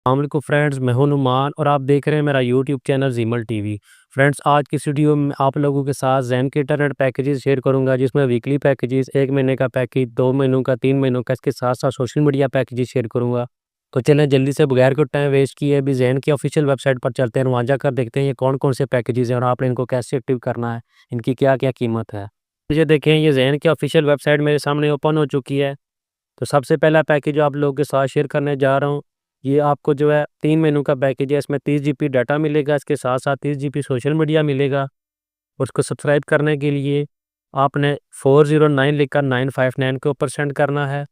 अस्सलामुअलैकुम फ्रेंड्स, मैं हूं नुमान और आप देख रहे हैं मेरा यूट्यूब चैनल जीमल टीवी। फ्रेंड्स, आज की इस वीडियो में आप लोगों के साथ ज़ैन के इंटरनेट पैकेजेस शेयर करूंगा, जिसमें वीकली पैकेजेस, 1 महीने का पैकेज, 2 महीनों का, 3 महीनों का, इसके साथ साथ सोशल मीडिया पैकेजेस शेयर करूंगा। तो चलें जल्दी से बगैर कोई टाइम वेस्ट किए अभी ज़ैन की ऑफिशियल वेबसाइट पर चलते हैं, वहाँ जाकर देखते हैं ये कौन कौन से पैकेजेस हैं और आपने इनको कैसे एक्टिव करना है, इनकी क्या क्या कीमत है। ये देखें, ये ज़ैन की ऑफिशियल वेबसाइट मेरे सामने ओपन हो चुकी है। तो सबसे पहला पैकेज जो आप लोगों के साथ शेयर करने जा रहा हूँ, ये आपको जो है 3 महीनों का पैकेज है। इसमें 30 जीबी डाटा मिलेगा, इसके साथ साथ 30 जीबी सोशल मीडिया मिलेगा। उसको सब्सक्राइब करने के लिए आपने 409 लिखकर 959 के ऊपर सेंड करना है।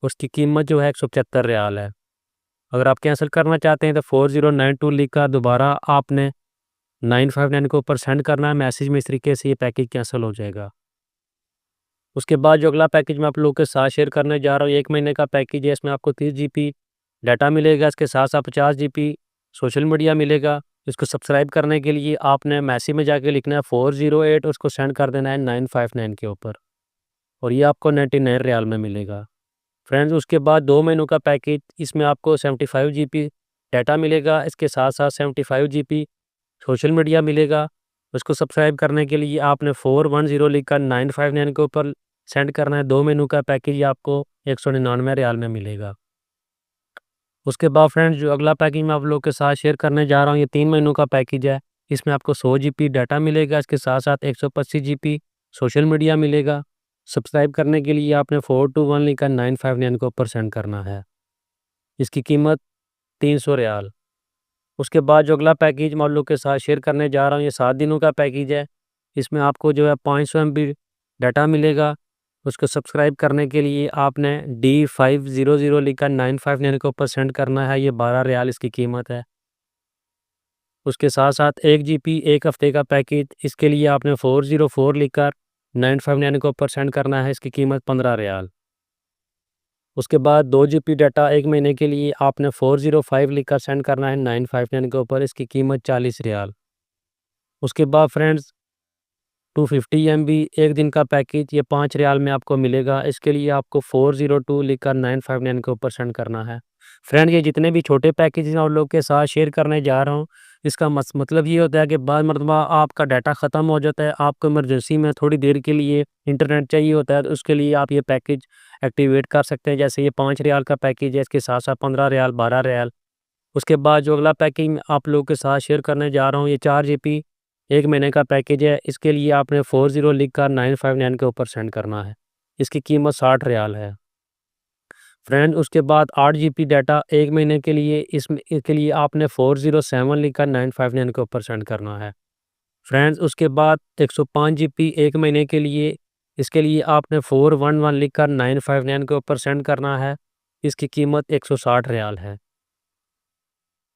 उसकी कीमत जो है 175 रियाल है। अगर आप कैंसिल करना चाहते हैं तो 4092 लिखकर दोबारा आपने 959 के ऊपर सेंड करना है मैसेज में। इस तरीके से ये पैकेज कैंसिल हो जाएगा। उसके बाद जो अगला पैकेज मैं आप लोगों के साथ शेयर करने जा रहा हूँ, 1 महीने का पैकेज है। इसमें आपको 30 जीबी डाटा मिलेगा, इसके साथ साथ 50 जीबी सोशल मीडिया मिलेगा। इसको सब्सक्राइब करने के लिए आपने मैसेज में जाके लिखना है 408, उसको सेंड कर देना है 959 के ऊपर, और ये आपको 99 रियाल में मिलेगा। फ्रेंड्स, उसके बाद 2 महीनों का पैकेज, इसमें आपको 75 जीबी डाटा मिलेगा, इसके साथ साथ 75 जीबी सोशल मीडिया मिलेगा। उसको सब्सक्राइब करने के लिए आपने 410 लिखकर 959 के ऊपर सेंड करना है। 2 महीनों का पैकेज आपको 199 रियाल में मिलेगा। उसके बाद फ्रेंड्स, जो अगला पैकेज मैं आप लोगों के साथ शेयर करने जा रहा हूँ, ये 3 महीनों का पैकेज है। इसमें आपको 100 जीबी डाटा मिलेगा, इसके साथ साथ 125 जीबी सोशल मीडिया मिलेगा। सब्सक्राइब करने के लिए आपने 421 लिखकर 959 के ऊपर सेंड करना है। इसकी कीमत 300 रियाल। उसके बाद जो अगला पैकेज मैं आप लोग के साथ शेयर करने जा रहा हूँ, ये 7 दिनों का पैकेज है। इसमें आपको जो है 500 MB डाटा मिलेगा। उसको सब्सक्राइब करने के लिए आपने D500 लिखकर 959 के ऊपर सेंड करना है। ये 12 रियाल इसकी कीमत है। उसके साथ साथ 1 GB 1 हफ्ते का पैकेज, इसके लिए आपने 404 लिखकर 959 के ऊपर सेंड करना है। इसकी कीमत 15 रियाल। उसके बाद 2 GB डाटा 1 महीने के लिए आपने 405 लिखकर सेंड करना है 959 के ऊपर। इसकी कीमत 40 रियाल। उसके बाद फ्रेंड्स, 250 MB 1 दिन का पैकेज, ये 5 रियाल में आपको मिलेगा। इसके लिए आपको 402 लिखकर 959 के ऊपर सेंड करना है। फ्रेंड, ये जितने भी छोटे पैकेज हैं आप लोग के साथ शेयर करने जा रहा हूँ, इसका मतलब ये होता है कि बाद मरतबा आपका डाटा ख़त्म हो जाता है, आपको इमरजेंसी में थोड़ी देर के लिए इंटरनेट चाहिए होता है, तो उसके लिए आप ये पैकेज एक्टिवेट कर सकते हैं। जैसे ये 5 रियाल का पैकेज है, इसके साथ साथ 15 रियाल, 12 रियाल। उसके बाद जो अगला पैकेज मैं आप लोगों के साथ शेयर करने जा रहा हूँ, ये 4 GB 1 महीने का पैकेज है। इसके लिए आपने 40 लिखकर 959 के ऊपर सेंड करना है। इसकी कीमत 60 रियाल है। फ्रेंड, उसके बाद 8 GB डाटा 1 महीने के लिए, इसके लिए आपने 407 लिखकर 959 के ऊपर सेंड करना है। फ्रेंड्स, उसके बाद 105 GB 1 महीने के लिए, इसके लिए आपने 411 लिखकर 959 के ऊपर सेंड करना है। इसकी कीमत 160 रियाल है।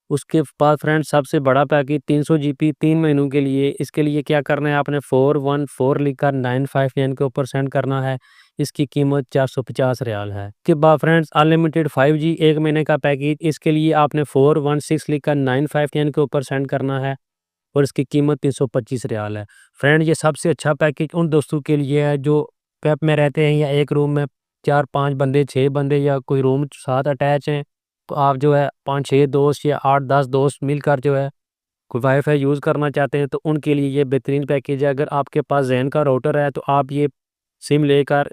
उसके बाद फ्रेंड्स, सबसे बड़ा पैकेज 300 GB 3 महीनों के लिए, इसके लिए क्या करना है, आपने 414 लिखकर 959 के ऊपर सेंड करना है। इसकी कीमत 450 रियाल है। उसके बाद फ्रेंड्स, अनलिमिटेड 5G 1 महीने का पैकेज, इसके लिए आपने 416 लिखकर 959 के ऊपर सेंड करना है, और इसकी कीमत 325 रियाल है। फ्रेंड, ये सबसे अच्छा पैकेज उन दोस्तों के लिए है जो पैप में रहते हैं, या एक रूम में 4-5 बंदे, 6 बंदे, या कोई रूम साथ अटैच हैं, तो आप जो है 5-6 दोस्त या 8-10 दोस्त मिलकर जो है कोई वाईफाई यूज़ करना चाहते हैं, तो उनके लिए ये बेहतरीन पैकेज है। अगर आपके पास ज़ैन का राउटर है तो आप ये सिम लेकर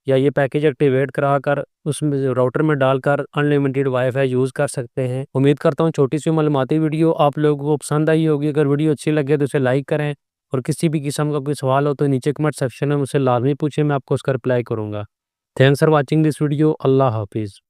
या ये पैकेज एक्टिवेट कराकर उसमें राउटर में डालकर अनलिमिटेड वाईफाई यूज़ कर सकते हैं। उम्मीद करता हूँ छोटी सी मालूमाती वीडियो आप लोगों को पसंद आई होगी। अगर वीडियो अच्छी लगे तो उसे लाइक करें, और किसी भी किस्म का कोई सवाल हो तो नीचे कमेंट सेक्शन में मुझसे लाजमी पूछें, मैं आपको उसका रिप्लाई करूँगा। Thanks for watching this video. अल्लाह हाफिज़।